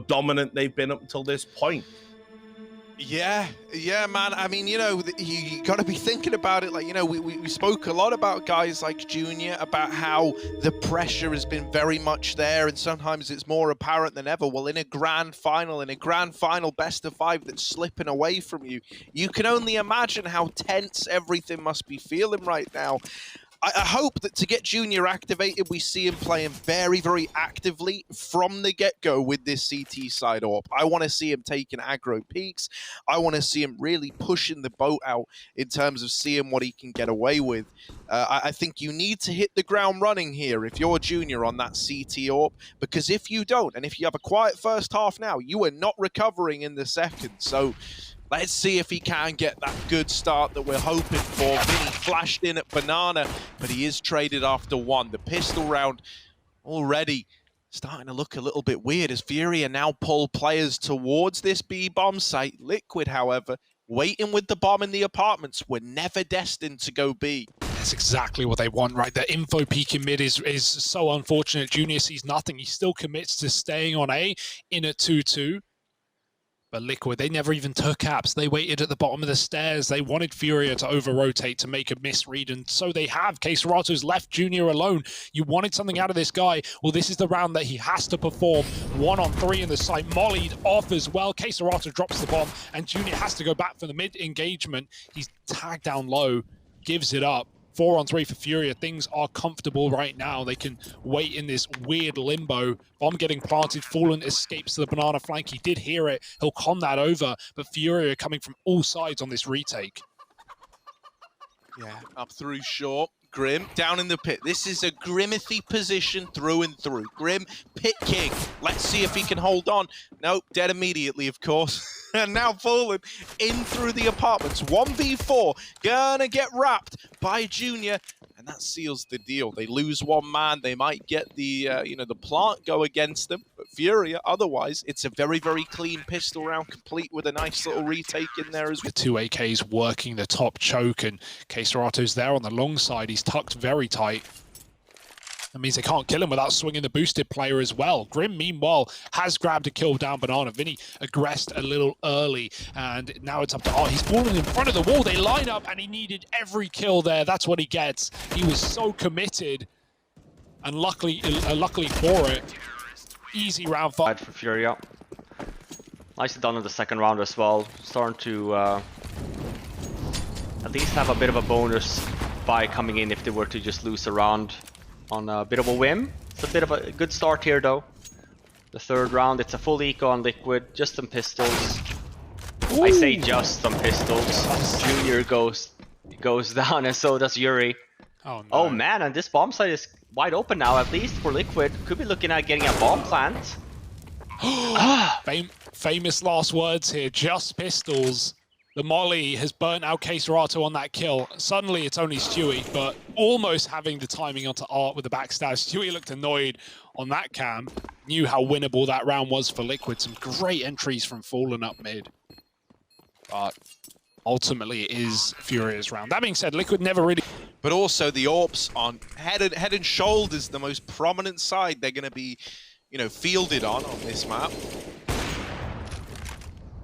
dominant they've been up until this point. Yeah, man. I mean, you got to be thinking about it. Like, we spoke a lot about guys like Junior, about how the pressure has been very much there, and sometimes it's more apparent than ever. Well, in a grand final best of 5 that's slipping away from you, you can only imagine how tense everything must be feeling right now. I hope that to get Junior activated, we see him playing very, very actively from the get-go with this CT side AWP. I want to see him taking aggro peaks. I want to see him really pushing the boat out in terms of seeing what he can get away with. I think you need to hit the ground running here if you're Junior on that CT AWP, because if you don't, and if you have a quiet first half now, you are not recovering in the second. So let's see if he can get that good start that we're hoping for. Vinny flashed in at Banana, but he is traded after 1. The pistol round already starting to look a little bit weird as FURIA now pull players towards this B bomb site. Liquid, however, waiting with the bomb in the apartments. We're never destined to go B. That's exactly what they want, right? The info peak in mid is so unfortunate. Junior sees nothing. He still commits to staying on A in a 2-2. But Liquid, they never even took caps. They waited at the bottom of the stairs. They wanted FURIA to over-rotate to make a misread, and so they have. KSCERATO's left Junior alone. You wanted something out of this guy. Well, this is the round that he has to perform. 1-on-3 in the site. Mollied off as well. KSCERATO drops the bomb, and Junior has to go back for the mid-engagement. He's tagged down low, gives it up. 4-on-3 for FURIA. Things are comfortable right now. They can wait in this weird limbo. Bomb getting planted. Fallen escapes to the banana flank. He did hear it. He'll con that over. But FURIA coming from all sides on this retake. Yeah, up through short. Grim down in the pit. This is a Grimithy position through and through. Grim, pit king. Let's see if he can hold on. Nope, dead immediately, of course. And now Fallen in through the apartments. 1v4, gonna get wrapped by Junior, and that seals the deal. They lose 1 man. They might get the the plant go against them, but FURIA, otherwise, it's a very, very clean pistol round, complete with a nice little retake in there as well. The 2 AKs working the top choke, and KSCERATO's there on the long side. He's tucked very tight. That means they can't kill him without swinging the boosted player as well. Grim, meanwhile, has grabbed a kill down Banana. Vinny aggressed a little early, and now it's up to Art. He's fallen in front of the wall. They line up, and he needed every kill there. That's what he gets. He was so committed, and luckily for it, easy round 5. For FURIA. Nicely done in the second round as well. Starting to at least have a bit of a bonus by coming in if they were to just lose a round on a bit of a whim. It's a bit of a good start here though. The third round, it's a full eco on Liquid, just some pistols. Ooh. I say just some pistols. Junior goes down, and so does Yuri. Oh, no. Oh man, and this bomb site is wide open now, at least for Liquid. Could be looking at getting a bomb plant. Famous last words here, just pistols. The molly has burnt out KSCERATO on that kill. Suddenly it's only Stewie, but almost having the timing onto Art with the backstab. Stewie looked annoyed on that cam. Knew how winnable that round was for Liquid. Some great entries from Fallen up mid. But ultimately it is FURIA's round. That being said, Liquid never really... But also the AWPs on head and shoulders, the most prominent side they're going to be, fielded on this map.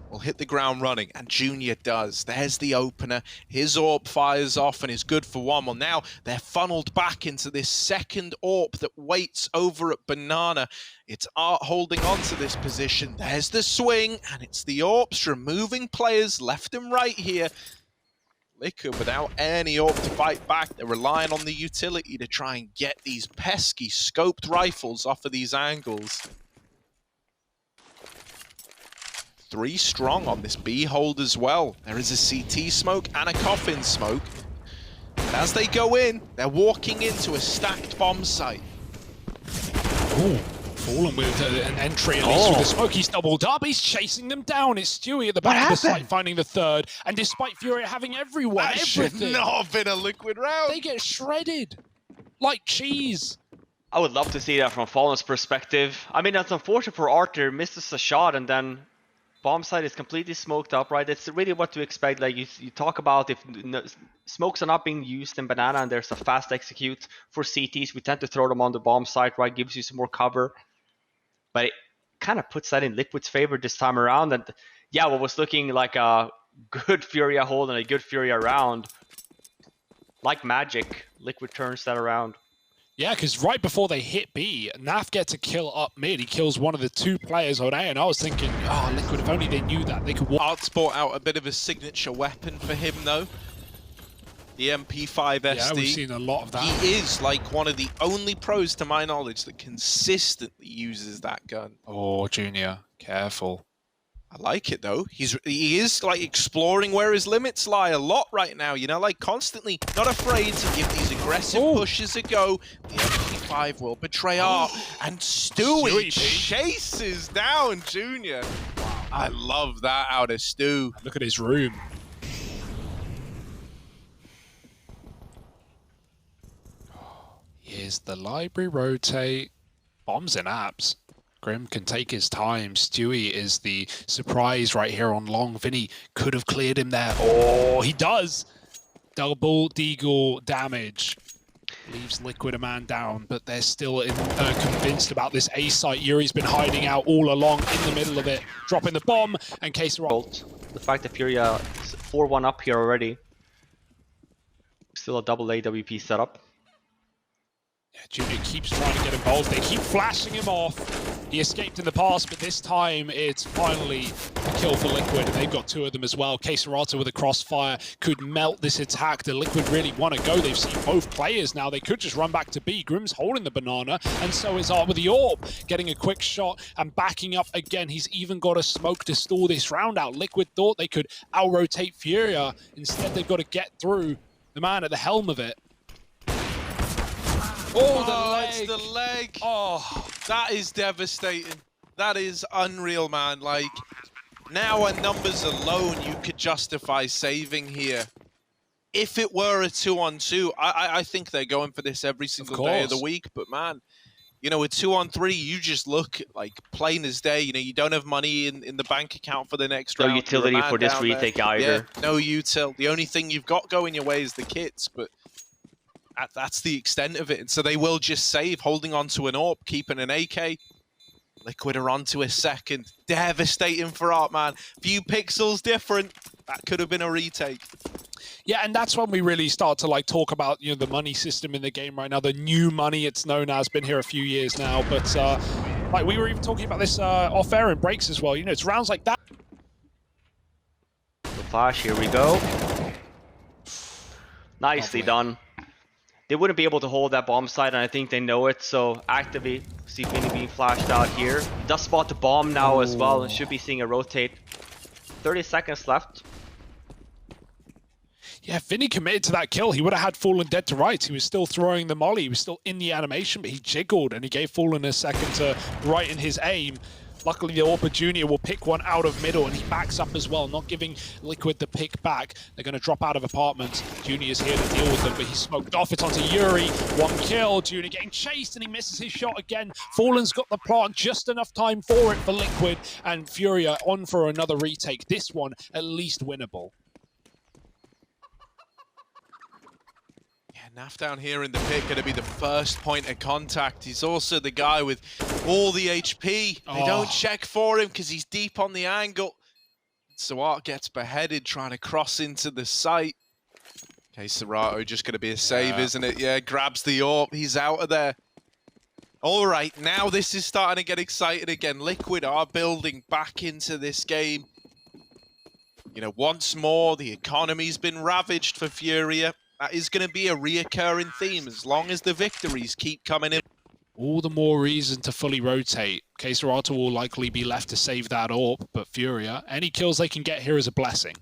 Will hit the ground running, and Junior does. There's the opener. His AWP fires off and is good for 1. Well, now they're funneled back into this second AWP that waits over at Banana. It's Art holding on to this position. There's the swing, and it's the AWPs removing players left and right here. Liquid without any AWP to fight back. They're relying on the utility to try and get these pesky scoped rifles off of these angles. 3 strong on this B hold as well. There is a CT smoke and a coffin smoke. And as they go in, they're walking into a stacked bomb site. Ooh, Fallen with an entry, at least with the smoke. He's doubled up. He's chasing them down. It's Stewie at the back of the site finding the third. And despite FURIA having everyone, that should not have been a Liquid round. They get shredded like cheese. I would love to see that from Fallen's perspective. I mean, that's unfortunate for Arthur. Misses a shot, and then bomb site is completely smoked up, right? That's really what to expect. Like you talk about, if smokes are not being used in Banana and there's a fast execute for CTs, we tend to throw them on the bomb site, right? Gives you some more cover. But kind of puts that in Liquid's favor this time around. And yeah, what was looking like a good Furia hold and a good Furia round, like magic, Liquid turns that around. Yeah, because right before they hit B, Naf gets a kill up mid. He kills one of the 2 players on A, and I was thinking, oh, Liquid, if only they knew that, they could walk. Art's brought out a bit of a signature weapon for him, though. The MP5 SD. Yeah, we've seen a lot of that. He is like one of the only pros, to my knowledge, that consistently uses that gun. Oh, Junior, careful. I like it, though. He is like exploring where his limits lie a lot right now, you know, like constantly not afraid to give these aggressive pushes a go. The MP5 will betray Art, and Stewie chases down Junior. Wow. I love that out of Stu. Look at his room. Here's the library rotate. Bombs and apps. Grim can take his time. Stewie is the surprise right here on long. Vinny could have cleared him there. Oh, he does. Double deagle damage. Leaves Liquid a man down, but they're still convinced about this A site. Yuri's been hiding out all along in the middle of it, dropping the bomb, and Caserol. The fact that Furia is 4-1 up here already. Still a double AWP setup. Yeah, Junior keeps trying to get involved. They keep flashing him off. He escaped in the past, but this time it's finally a kill for Liquid. And they've got 2 of them as well. Caserata with a crossfire could melt this attack. The Liquid really want to go. They've seen both players now. They could just run back to B. Grim's holding the banana, and so is Art with the orb. Getting a quick shot and backing up again. He's even got a smoke to stall this round out. Liquid thought they could out-rotate Furia. Instead, they've got to get through the man at the helm of it. Oh, the leg. It's the leg. Oh, that is devastating. That is unreal, man. Like, now our numbers alone, you could justify saving here. If it were a 2-on-2, I think they're going for this every single day of the week. But, man, you know, a 2-on-3, you just look like plain as day. You know, you don't have money in the bank account for the next round. No utility for this retake either. Yeah, no util. The only thing you've got going your way is the kits, but that's the extent of it. And so they will just save, holding on to an AWP, keeping an AK. Liquid are onto a second. Devastating for Art, man. Few pixels different. That could have been a retake. Yeah, and that's when we really start to like talk about, you know, the money system in the game right now. The new money, it's known as, been here a few years now. But like we were even talking about this off air in breaks as well. You know, it's rounds like that. The flash, here we go. Nicely done. They wouldn't be able to hold that bomb site, and I think they know it, so actively see Vinny being flashed out here. Does spot the bomb now as well, and should be seeing a rotate. 30 seconds left. Yeah, Vinny committed to that kill. He would have had Fallen dead to rights. He was still throwing the molly. He was still in the animation, but he jiggled, and he gave Fallen a second to right in his aim. Luckily, the Orpa Junior will pick one out of middle, and he backs up as well, not giving Liquid the pick back. They're going to drop out of apartments. Junior's here to deal with them, but he's smoked off. It's onto Yuri. 1 kill. Junior getting chased, and he misses his shot again. Fallen's got the plant, just enough time for it for Liquid, and Furia on for another retake. This one, at least winnable. Naf down here in the pit, going to be the first point of contact. He's also the guy with all the HP. They don't check for him because he's deep on the angle. So Art gets beheaded trying to cross into the site. Okay, Serato just going to be a save, isn't it? Yeah, grabs the AWP. He's out of there. All right, now this is starting to get exciting again. Liquid are building back into this game. You know, once more, the economy's been ravaged for Furia. That is going to be a reoccurring theme as long as the victories keep coming in. All the more reason to fully rotate. Caserata will likely be left to save that AWP, but Furia, any kills they can get here is a blessing.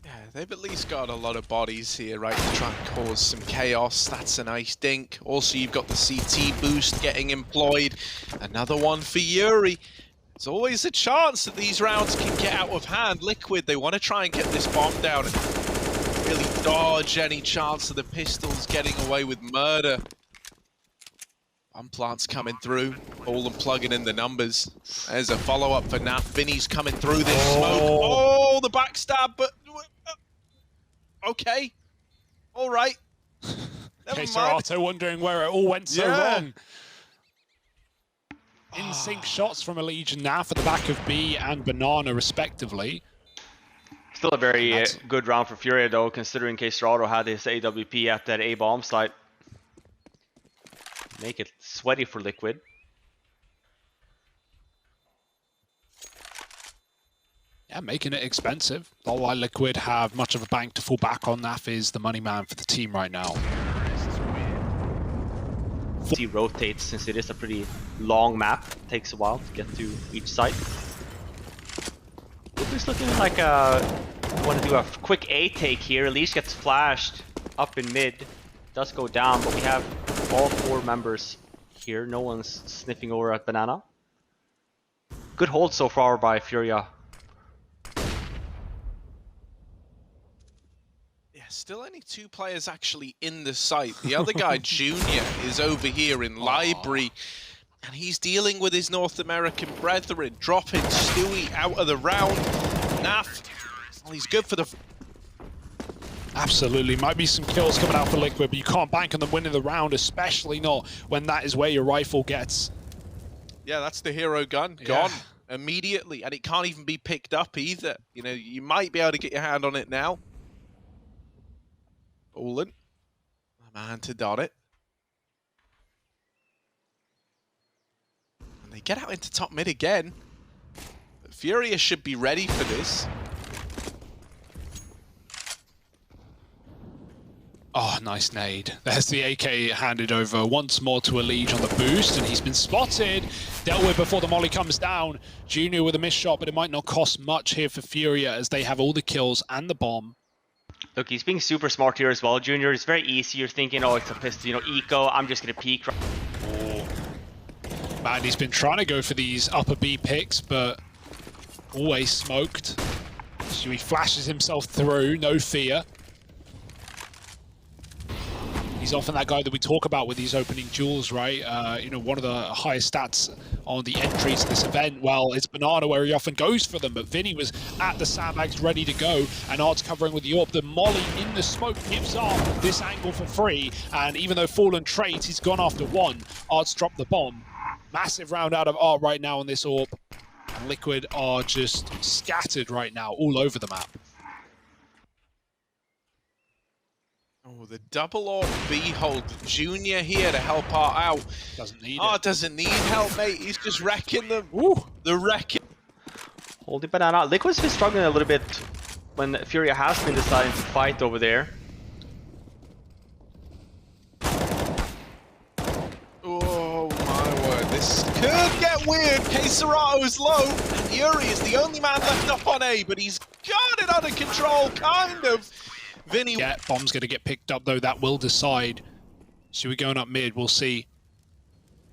Yeah, they've at least got a lot of bodies here, right, to try and cause some chaos. That's a nice dink. Also, you've got the CT boost getting employed. Another one for Yuri. There's always a chance that these rounds can get out of hand. Liquid, they want to try and get this bomb down and really dodge any chance of the pistols getting away with murder. Bomb plant's coming through. All them plugging in the numbers. There's a follow-up for Naf. Vinny's coming through this smoke. Oh, the backstab, but... okay. All right. Never mind. TERCEIRO wondering where it all went so Yeah. wrong. In sync shots from Allegiant now for the back of B and Banana, respectively. Still a very That's- good round for FURIA though, considering TERCEIRO had his AWP at that A bomb site. Make it sweaty for Liquid. Yeah, making it expensive. Not why Liquid have much of a bank to fall back on. Naf is the money man for the team right now. He rotates since it is a pretty long map. Takes a while to get to each site. Liquid's looking like want to do a quick A take here. Elise gets flashed up in mid. Does go down, but we have all 4 members here. No one's sniffing over at Banana. Good hold so far by FURIA. Yeah, still only 2 players actually in the site. The other guy, Junior, is over here in Library, and he's dealing with his North American brethren, dropping Stewie out of the round. Naf, well, he's good for the... Absolutely, might be some kills coming out for Liquid, but you can't bank on them winning the round, especially not when that is where your rifle gets. Yeah, that's the hero gun, gone immediately, and it can't even be picked up either. You know, you might be able to get your hand on it now. Olin, a man to dot it. And they get out into top mid again. But FURIA should be ready for this. Oh, nice nade. There's the AK handed over once more to Elige on the boost, and he's been spotted. Dealt with before the molly comes down. Junior with a missed shot, but it might not cost much here for FURIA as they have all the kills and the bomb. Look, he's being super smart here as well, Junior. It's very easy. You're thinking, oh, it's a pistol, you know, eco. I'm just going to peek. Oh. Man, he's been trying to go for these upper B picks, but always smoked. So he flashes himself through, no fear. He's often that guy that we talk about with these opening duels, right? You know, one of the highest stats on the entry to this event, well, it's Banana where he often goes for them, but Vinny was at the sandbags ready to go, and Art's covering with the AWP. The molly in the smoke gives up this angle for free, and even though Fallen trades, he's gone after 1. Art's dropped the bomb. Massive round out of Art right now on this AWP. And Liquid are just scattered right now all over the map. Oh, the double or B hold. Junior here to help Art out. Doesn't need Art it. doesn't need help, mate. He's just wrecking them. Woo. The wrecking. Holding Banana. Liquid's been struggling a little bit when FURIA has been deciding to fight over there. Oh my word, this could get weird. TERCEIRO's low, and Yuri is the only man left up on A, but he's got it under control, kind of. Vinny. Yeah, bomb's going to get picked up, though. That will decide. So we're going up mid. We'll see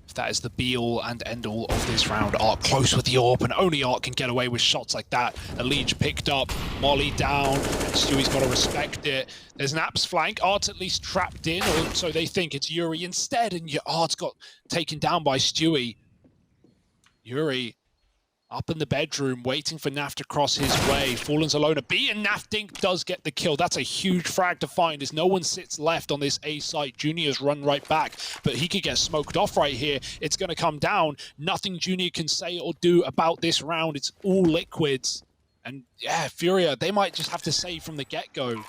if that is the be-all and end-all of this round. Art close with the AWP, and only Art can get away with shots like that. Elige picked up, Molly down, and Stewie's got to respect it. There's an Apps flank. Art's at least trapped in, or so they think. It's Yuri instead, and Art's got taken down by Stewie. Yuri up in the bedroom, waiting for Naf to cross his way. Fallen's alone at B, and Naf Dink does get the kill. That's a huge frag to find as no one sits left on this A site. Junior's run right back, but he could get smoked off right here. It's going to come down. Nothing Junior can say or do about this round. It's all Liquids. And yeah, FURIA, they might just have to save from the get-go.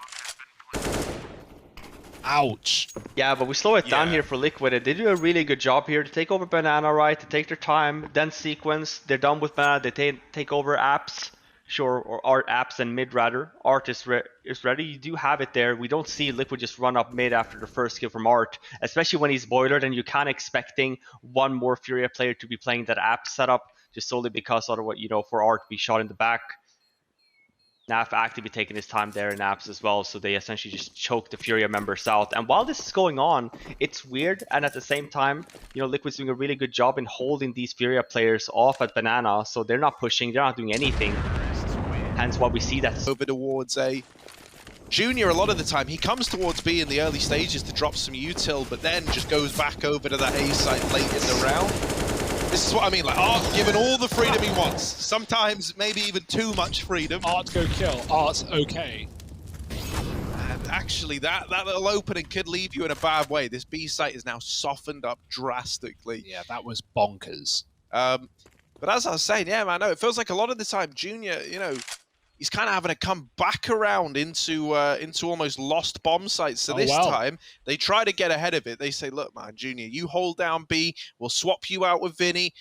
Ouch. Yeah, but we slow it down here for Liquid. They do a really good job here to take over Banana, right? To take their time, then sequence. They're done with Banana. They take over Apps, sure, or Art Apps and mid rather. Art is ready. You do have it there. We don't see Liquid just run up mid after the first kill from Art, especially when he's boilered, and you can't expecting one more FURIA player to be playing that App setup just solely because otherwise, you know, for Art to be shot in the back. Naf actively taking his time there in Apps as well, so they essentially just choke the FURIA members out. And while this is going on, it's weird, and at the same time, you know, Liquid's doing a really good job in holding these FURIA players off at Banana, so they're not pushing, they're not doing anything. Hence why we see that. Over towards A. Junior, a lot of the time, he comes towards B in the early stages to drop some util, but then just goes back over to that A site late in the round. This is what I mean, like Art given all the freedom he wants. Sometimes maybe even too much freedom. Art go kill. Art's okay. And actually, that little opening could leave you in a bad way. This B site is now softened up drastically. Yeah, that was bonkers. But as I was saying, yeah, man, no, it feels like a lot of the time, Junior, you know, he's kind of having to come back around into almost lost bomb sites. So this time, they try to get ahead of it. They say, look, man, Junior, you hold down B. We'll swap you out with Vinny.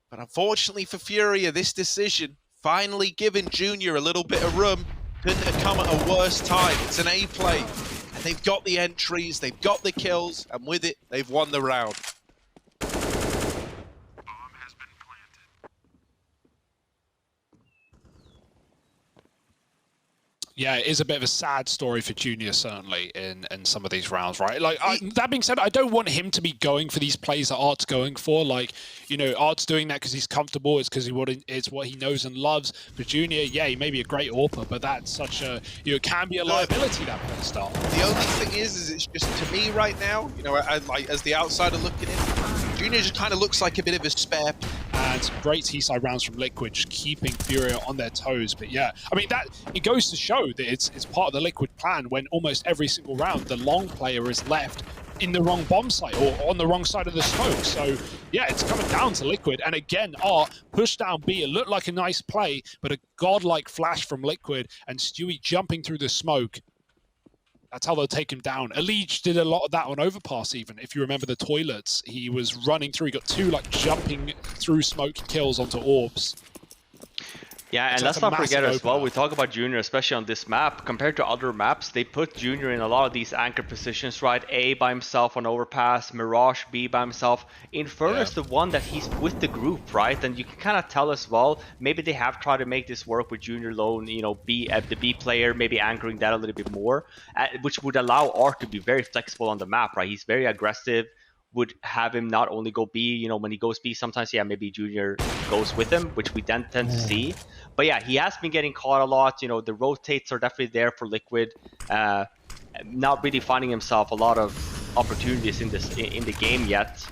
But unfortunately for Furia, this decision, finally giving Junior a little bit of room, couldn't have come at a worse time. It's an A play. And they've got the entries, they've got the kills, and with it, they've won the round. Yeah, it is a bit of a sad story for Junior, certainly, in some of these rounds, right? Like, that being said, I don't want him to be going for these plays that Art's going for. Like, you know, Art's doing that because he's comfortable. It's because it's what he knows and loves. For Junior, yeah, he may be a great AWPer, but that's such a, you know, it can be a liability, that play style. The only thing is it's just, to me right now, you know, like as the outsider looking in, Junior just kind of looks like a bit of a spare. And great T-side rounds from Liquid, just keeping Furia on their toes. But yeah, I mean, that it goes to show that it's part of the Liquid plan when almost every single round the long player is left in the wrong bomb site or on the wrong side of the smoke. So yeah, it's coming down to Liquid. And again, Art pushed down B. It looked like a nice play, but a godlike flash from Liquid and Stewie jumping through the smoke. That's how they'll take him down. Elige did a lot of that on Overpass even. If you remember the toilets, he was running through. He got 2 like jumping through smoke kills onto orbs. Yeah, and let's not forget as well, we talk about Junior, especially on this map. Compared to other maps, they put Junior in a lot of these anchor positions, right? A by himself on Overpass, Mirage B by himself. Inferno is the one that he's with the group, right? And you can kind of tell as well, maybe they have tried to make this work with Junior alone, you know, the B player, maybe anchoring that a little bit more, which would allow Art to be very flexible on the map, right? He's very aggressive. Would have him not only go B, you know, when he goes B, sometimes, yeah, maybe Junior goes with him, which we then tend to see. But yeah, he has been getting caught a lot. You know, the rotates are definitely there for Liquid. Not really finding himself a lot of opportunities in the game yet.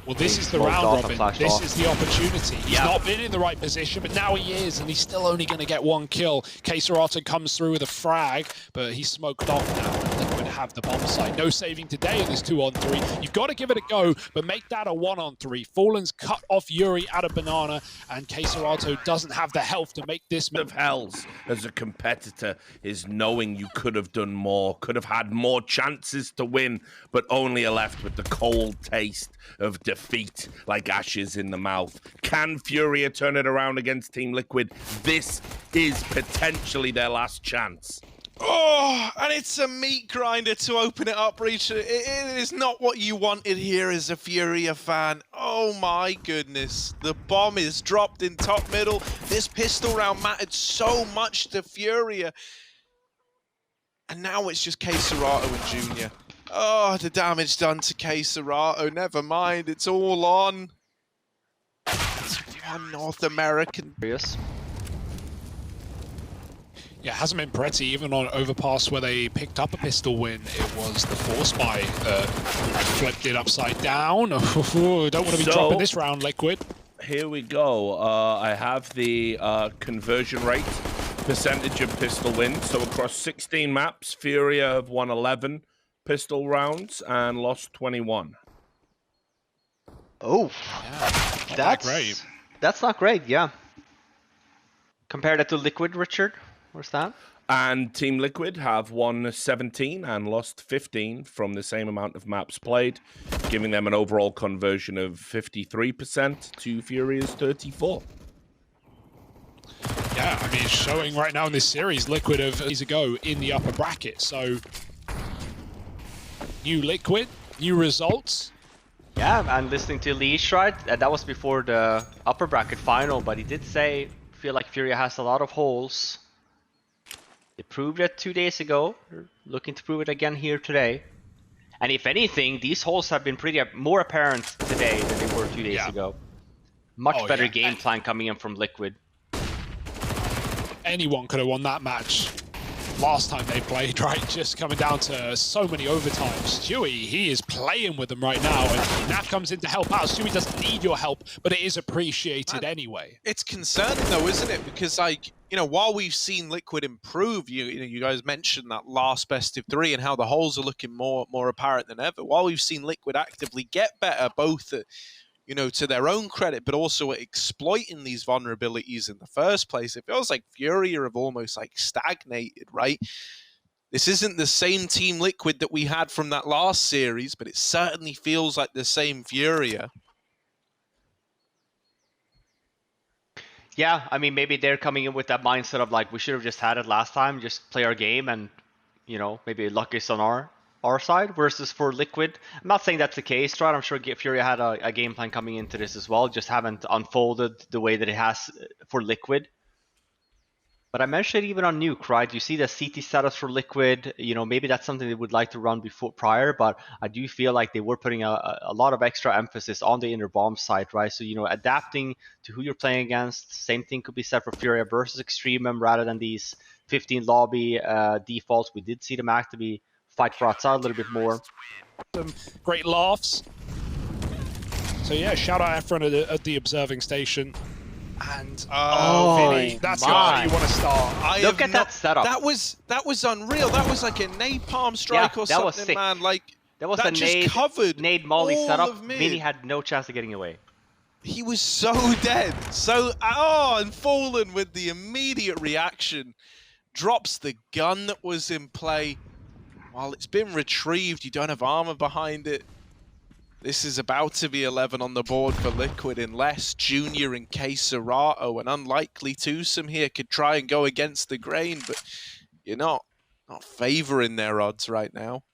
Well, this is the round, Robin. This is the opportunity. He's not been in the right position, but now he is, and he's still only going to get 1 kill. Caserata comes through with a frag, but he's smoked off now. Liquid have the bomb site. No saving today in this 2-on-3. You've got to give it a go, but make that a 1-on-3. Fallen's cut off Yuri at a banana, and Caserata doesn't have the health to make this. Of hells as a competitor is knowing you could have done more, could have had more chances to win, but only are left with the cold taste of defeat like ashes in the mouth. Can Furia turn it around against Team Liquid? This is potentially their last chance. Oh, and it's a meat grinder to open it up, Reach. It is not what you wanted here as a Furia fan. Oh my goodness. The bomb is dropped in top middle. This pistol round mattered so much to Furia. And now it's just Caserata and Junior. Oh, the damage done to Caserata. Never mind, it's all on. It's one North American. Yes. Yeah, it hasn't been pretty. Even on Overpass where they picked up a pistol win, it was the Force Buy that flipped it upside down. Don't want to be dropping this round, Liquid. Here we go. I have the conversion rate, percentage of pistol wins. So across 16 maps, Furia have won 11 pistol rounds and lost 21. Oh, yeah, that's not great, yeah. Compare that to Liquid, Richard. Where's that? And Team Liquid have won 17 and lost 15 from the same amount of maps played, giving them an overall conversion of 53% to Furia's 34%. Yeah, I mean, it's showing right now in this series, Liquid of years ago in the upper bracket. So, new Liquid, new results. Yeah, and listening to Leash, right? That was before the upper bracket final, but he did say, feel like Furia has a lot of holes. They proved it 2 days ago. They're looking to prove it again here today. And if anything, these holes have been more apparent today than they were 2 days ago. Much better game plan coming in from Liquid. Anyone could have won that match. last time they played, right? Just coming down to so many overtimes. Stewie, he is playing with them right now, and Naf comes in to help out. Stewie doesn't need your help, but it is appreciated anyway. It's concerning though, isn't it? Because, like, you know, while we've seen Liquid improve, you guys mentioned that last best of 3 and how the holes are looking more apparent than ever. While we've seen Liquid actively get better, both at, you know, to their own credit, but also at exploiting these vulnerabilities in the first place, it feels like FURIA have almost like stagnated, right? This isn't the same Team Liquid that we had from that last series, but it certainly feels like the same FURIA. Yeah, I mean, maybe they're coming in with that mindset of like, we should have just had it last time, just play our game, and, you know, maybe luck is on our side. Versus for Liquid, I'm not saying that's the case, right? I'm sure FURIA had a game plan coming into this as well, just haven't unfolded the way that it has for Liquid. But I mentioned even on Nuke, right? You see the CT status for Liquid, you know, maybe that's something they would like to run prior, but I do feel like they were putting a lot of extra emphasis on the inner bomb side, right? So, you know, adapting to who you're playing against. Same thing could be said for FURIA versus Extremum rather than these 15 lobby defaults. We did see them actively fight for outside a little bit more. Some great laughs. So yeah, shout out INFERNO at the observing station. And Vinny, that's how you want to start. Look at that setup. That was unreal. That was like a napalm strike or something, was sick. man. Like that was that a just covered nade molly all setup. of mid. Vinny had no chance of getting away. He was so dead. So and Fallen with the immediate reaction drops the gun that was in play. While it's been retrieved, you don't have armor behind it. This is about to be 11 on the board for Liquid, unless Junior and Serato, an unlikely twosome here, could try and go against the grain, but you're not favoring their odds right now.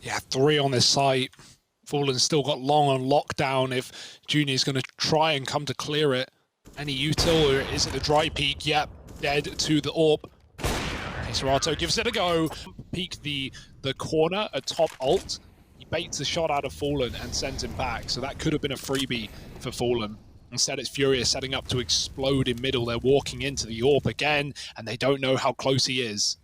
Yeah, 3 on this site. Fallen's still got long on lockdown if Junior's going to try and come to clear it. Any util, or is it the dry peak? Yep, dead to the AWP. Serato gives it a go. Peek the corner at top alt. He baits a shot out of Fallen and sends him back. So that could have been a freebie for Fallen. Instead, it's FURIA setting up to explode in middle. They're walking into the AWP again, and they don't know how close he is.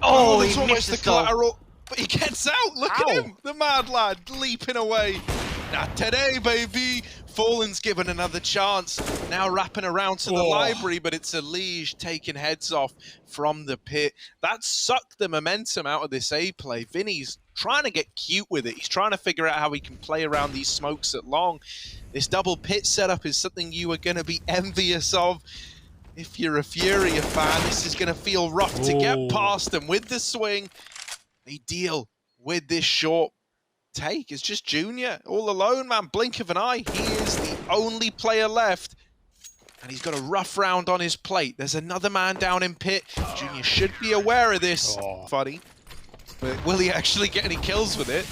Oh, it's almost the collateral. But he gets out. Look at him, the mad lad, leaping away. Not today, baby. Fallen's given another chance. Now wrapping around to the library, but it's a Liege taking heads off from the pit. That sucked the momentum out of this A play. Vinny's trying to get cute with it. He's trying to figure out how he can play around these smokes at long. This double pit setup is something you are going to be envious of. If you're a FURIA fan, this is going to feel rough to get past them. With the swing, they deal with this short take. It's just Junior all alone, man. Blink of an eye. He is the only player left, and he's got a rough round on his plate. There's another man down in pit. Junior should be aware of this. Funny, but will he actually get any kills with it?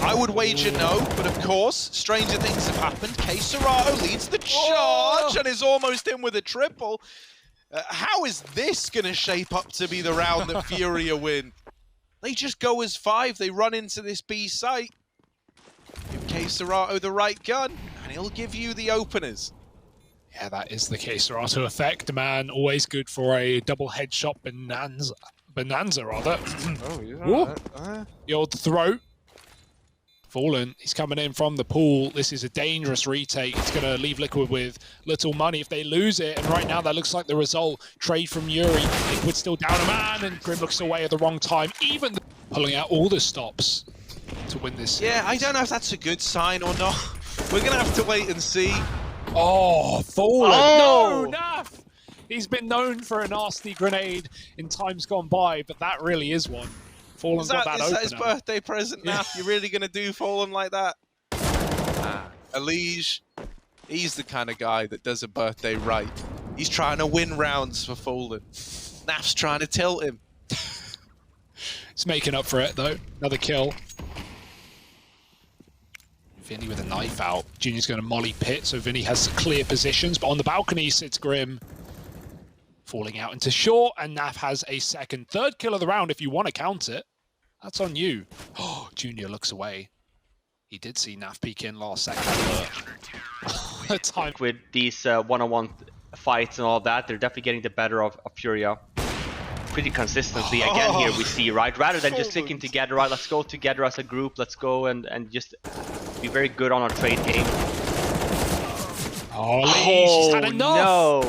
I would wager no, but of course, stranger things have happened. Serato leads the charge and is almost in with a triple. How is this going to shape up to be the round that FURIA win? They just go as 5. They run into this B site. Give Serato the right gun, and he'll give you the openers. Yeah, that is the Serato effect, man. Always good for a double headshot bonanza, rather. Oh, yeah. The old throat. Fallen, he's coming in from the pool. This is a dangerous retake. It's going to leave Liquid with little money if they lose it. And right now, that looks like the result. Trade from Yuri. Liquid still down a man, and Grim looks away at the wrong time. Even pulling out all the stops to win this series. Yeah, I don't know if that's a good sign or not. We're going to have to wait and see. Oh, Fallen. No, Naf! He's been known for a nasty grenade in times gone by, but that really is one. Fallen's got that is that his birthday present now? You're really going to do Fallen like that? Elige, he's the kind of guy that does a birthday right. He's trying to win rounds for Fallen. Naf's trying to tilt him. It's making up for it, though. Another kill. Vinny with a knife out. Junior's going to molly pit, so Vinny has clear positions, but on the balcony sits Grim. Falling out into short, and Naf has a second. Third kill of the round if you want to count it. That's on you. Oh, Junior looks away. He did see Naf peek in last second. the time. With these one-on-one fights and all that, they're definitely getting the better of FURIA pretty consistently. Again, here we see, right, rather than just sticking together, right, let's go together as a group, let's go and just be very good on our trade game. Oh, she's had enough. No.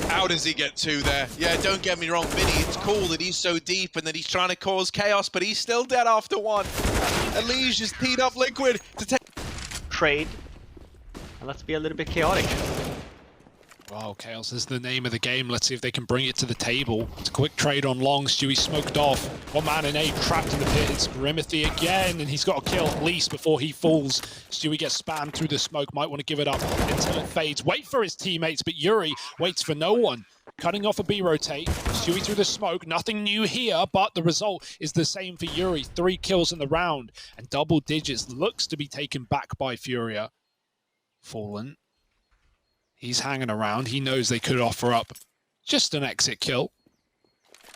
How does he get two there? Yeah, don't get me wrong, Vinny, it's cool that he's so deep and that he's trying to cause chaos, but he's still dead after one. Elige just teed up Liquid to take... Trade. And let's be a little bit chaotic. Wow, Chaos is the name of the game. Let's see if they can bring it to the table. It's a quick trade on long. Stewie smoked off. One man in A, trapped in the pit. It's Grimothy again, and he's got to kill at least before he falls. Stewie gets spammed through the smoke. Might want to give it up until it fades. Wait for his teammates, but Yuri waits for no one. Cutting off a B rotate. Stewie through the smoke. Nothing new here, but the result is the same for Yuri. 3 kills in the round, and double digits looks to be taken back by FURIA. Fallen. He's hanging around. He knows they could offer up just an exit kill.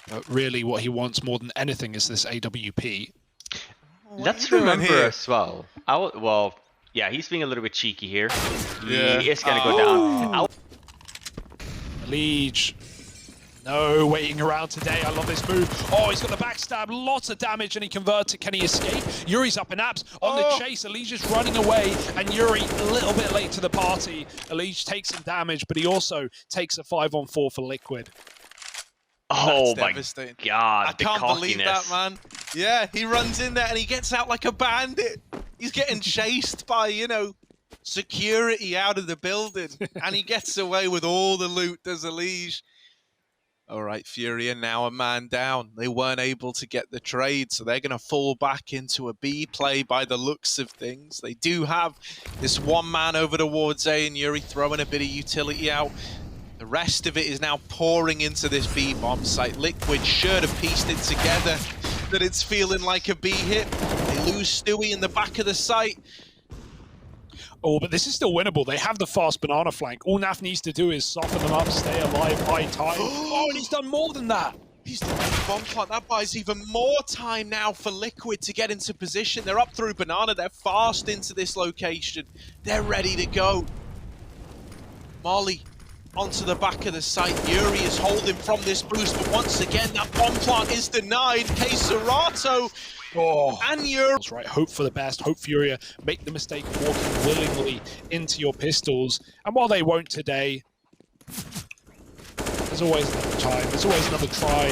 But really what he wants more than anything is this AWP. Let's remember as well. Well, yeah, he's being a little bit cheeky here. Yeah. He is going to go down. Liege. No, waiting around today. I love this move. Oh, he's got the backstab. Lots of damage, and he converts it. Can he escape? Yuri's up in abs on the chase. Elige is running away, and Yuri a little bit late to the party. Elige takes some damage, but he also takes a 5-on-4 for Liquid. Oh That's my devastating. god, I can't believe that, man. Yeah, he runs in there and he gets out like a bandit. He's getting chased by, you know, security out of the building, and he gets away with all the loot, does Elige. All right, FURIA now a man down. They weren't able to get the trade, so they're going to fall back into a B play by the looks of things. They do have this one man over towards A, and Yuri throwing a bit of utility out. The rest of it is now pouring into this B bomb site. Liquid should have pieced it together that it's feeling like a B hit. They lose Stewie in the back of the site. Oh, but this is still winnable. They have the fast banana flank. All Naf needs to do is soften them up, stay alive, buy time. Oh, and he's done more than that. He's done the bomb plant. That buys even more time now for Liquid to get into position. They're up through banana. They're fast into this location. They're ready to go. Molly onto the back of the site. Yuri is holding from this boost, but once again, that bomb plant is denied. Serato. Oh, and Yuri. that's right. Hope for the best. Hope FURIA make the mistake of walking willingly into your pistols. And while they won't today, there's always another time. There's always another try.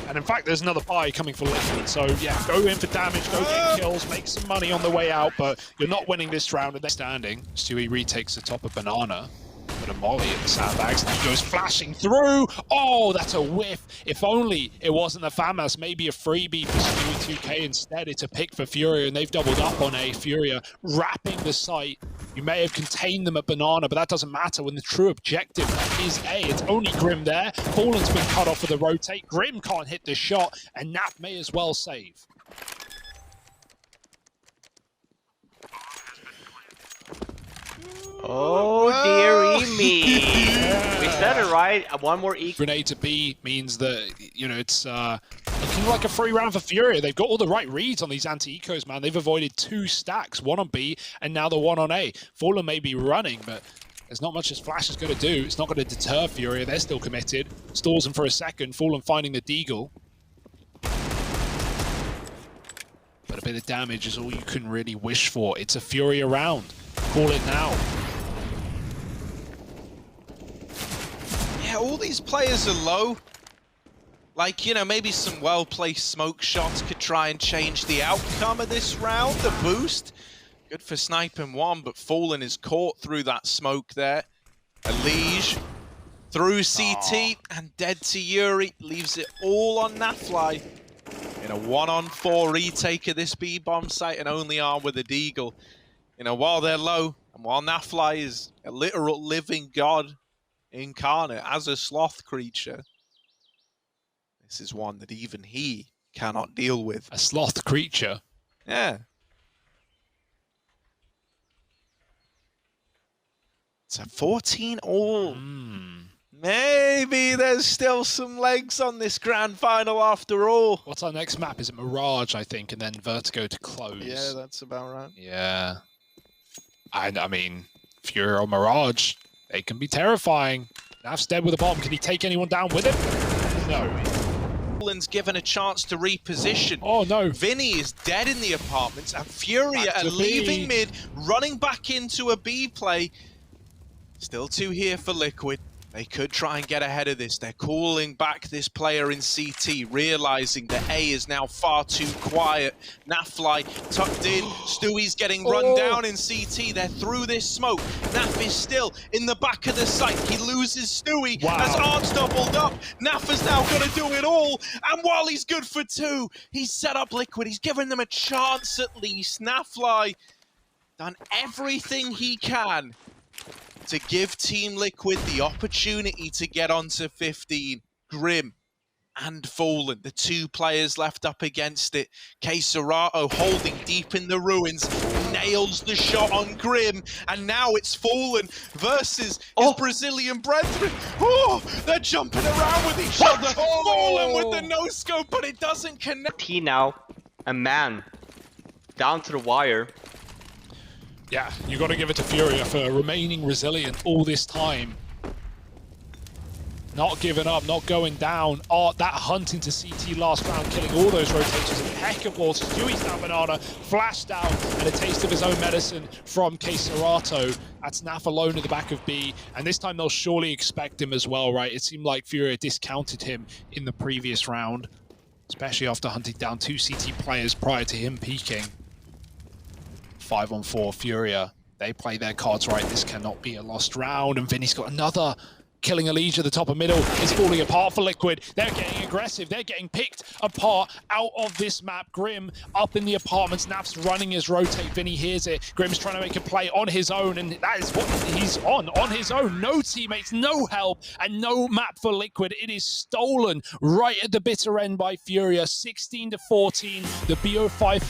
And in fact, there's another buy coming for Liquid. So yeah, go in for damage, go get kills, make some money on the way out. But you're not winning this round and they're standing. Stewie retakes the top of banana. But a molly at the sandbags, and he goes flashing through. Oh, that's a whiff. If only it wasn't the FAMAS, maybe a freebie for Stewie 2K instead. It's a pick for FURIA, and they've doubled up on A. FURIA wrapping the site. You may have contained them at banana, but that doesn't matter when the true objective is A. It's only Grim there. Fallen's been cut off with the rotate. Grim can't hit the shot, and Nap may as well save. Oh, dearie me. We said it right. One more equal. Grenade to B means that, you know, it's looking like a free round for FURIA. They've got all the right reads on these anti-ecos, man. They've avoided 2 stacks, one on B and now the one on A. Fallen may be running, but there's not much this Flash is going to do. It's not going to deter FURIA. They're still committed. Stalls them for a second. Fallen finding the Deagle. But a bit of damage is all you can really wish for. It's a FURIA round. Call it now. Yeah, all these players are low. Like, you know, maybe some well-placed smoke shots could try and change the outcome of this round. The boost, good for sniping one, but Fallen is caught through that smoke there. Elige through CT and dead to Yuri. Leaves it all on Nafly. In a 1-on-4 retake of this B-bomb site and only armed with a Deagle. You know, while they're low, and while Nafly is a literal living god incarnate as a sloth creature, this is one that even he cannot deal with. A sloth creature? Yeah. It's a 14-all. Maybe there's still some legs on this grand final after all. What's our next map? Is it Mirage, I think, and then Vertigo to close? Yeah, that's about right. Yeah. I mean, FURIA or Mirage, they can be terrifying. Naf's dead with a bomb. Can he take anyone down with him? No. Poland's given a chance to reposition. Oh no. Vinny is dead in the apartments, and FURIA are leaving mid, running back into a B play. Still 2 here for Liquid. They could try and get ahead of this. They're calling back this player in CT, realizing that A is now far too quiet. Nafly tucked in. Stewie's getting run down in CT. They're through this smoke. Naf is still in the back of the site. He loses Stewie as Art's doubled up. Naf is now going to do it all. And while he's good for 2, he's set up Liquid. He's given them a chance at least. Nafly done everything he can to give Team Liquid the opportunity to get onto 15. Grim and Fallen, the 2 players left up against it. TERCEIRO holding deep in the ruins, nails the shot on Grim, and now it's Fallen versus his Brazilian brethren. Oh, they're jumping around with each other. Fallen with the no-scope, but it doesn't connect. He now, a man, down to the wire. Yeah, you got to give it to FURIA for remaining resilient all this time. Not giving up, not going down. Oh, that hunt into CT last round, killing all those rotations. Impeccable. Stewie's down banana, flashed out, and a taste of his own medicine from TERCEIRO. That's Naf alone at the back of B, and this time they'll surely expect him as well, right? It seemed like FURIA discounted him in the previous round, especially after hunting down 2 CT players prior to him peaking. 5-on-4 FURIA. They play their cards right. This cannot be a lost round. And Vinny's got another. Killing a Liege at the top of middle is falling apart for Liquid. They're getting aggressive. They're getting picked apart out of this map. Grim up in the apartments. Naf's running his rotate. Vinny hears it. Grim's trying to make a play on his own, and that is what he's on his own. No teammates, no help, and no map for Liquid. It is stolen right at the bitter end by FURIA. 16-14. The BO5